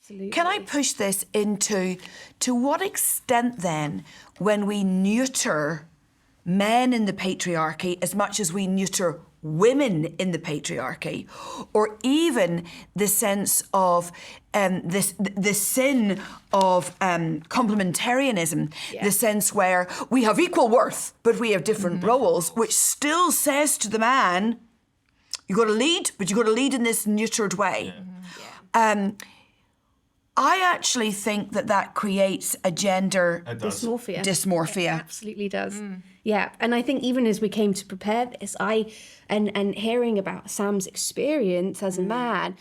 Absolutely. Can I push this into, to what extent then, when we neuter men in the patriarchy as much as we neuter women in the patriarchy, or even the sense of the sin of complementarianism, the sense where we have equal worth, but we have different roles, which still says to the man, you got to lead, but you got to lead in this neutered way. I actually think that creates a gender dysmorphia. It absolutely does. Yeah, and I think even as we came to prepare this, and hearing about Sam's experience as a man,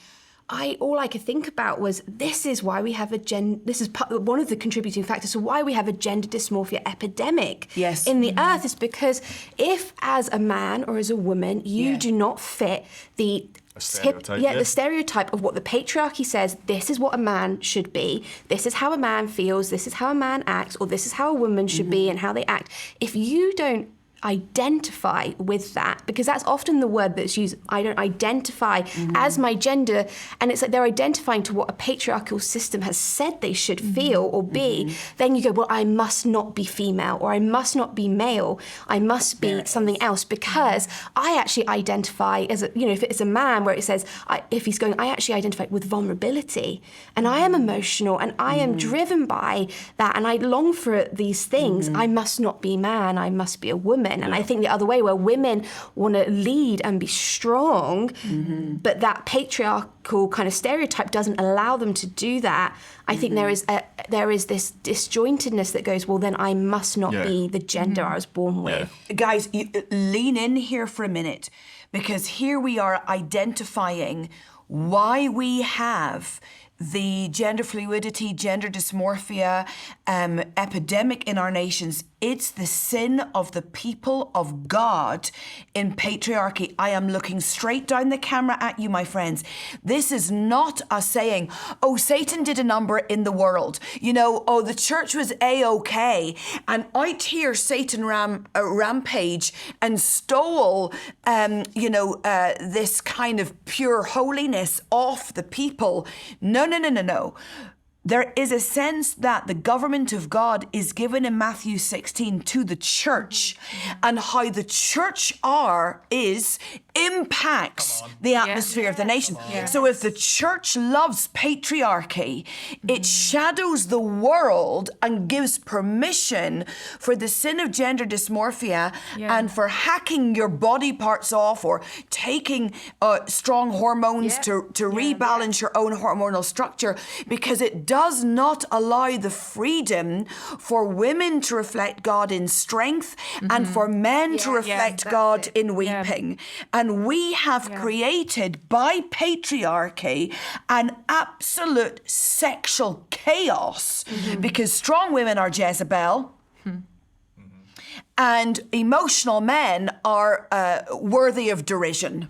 all I could think about was this is why we have this is one of the contributing factors to why we have a gender dysmorphia epidemic in the earth, is because if as a man or as a woman you do not fit the the stereotype of what the patriarchy says, this is what a man should be, this is how a man feels, this is how a man acts, or this is how a woman should be and how they act. If you don't identify with that, because that's often the word that's used, I don't identify as my gender, and it's like they're identifying to what a patriarchal system has said they should feel or be, then you go, well, I must not be female, or I must not be male, I must be something else, because I actually identify as a, if it's a man where it says, if he's going, I actually identify with vulnerability, and I am emotional, and I am driven by that, and I long for these things. I must not be man, I must be a woman. And I think the other way, where women want to lead and be strong, but that patriarchal kind of stereotype doesn't allow them to do that. I think there is this disjointedness that goes, well, then I must not be the gender I was born with. Guys, lean in here for a minute, because here we are identifying why we have the gender fluidity, gender dysmorphia epidemic in our nations. It's the sin of the people of God in patriarchy. I am looking straight down the camera at you, my friends. This is not us saying, oh, Satan did a number in the world. Oh, the church was A-OK. And out here, Satan rampage and stole, this kind of pure holiness off the people. No. There is a sense that the government of God is given in Matthew 16 to the church, and how the church impacts the atmosphere of the nation. So if the church loves patriarchy, it shadows the world and gives permission for the sin of gender dysmorphia and for hacking your body parts off, or taking strong hormones to rebalance your own hormonal structure, because it does not allow the freedom for women to reflect God in strength and for men to reflect God in weeping. And we have created, by patriarchy, an absolute sexual chaos, because strong women are Jezebel, and emotional men are worthy of derision.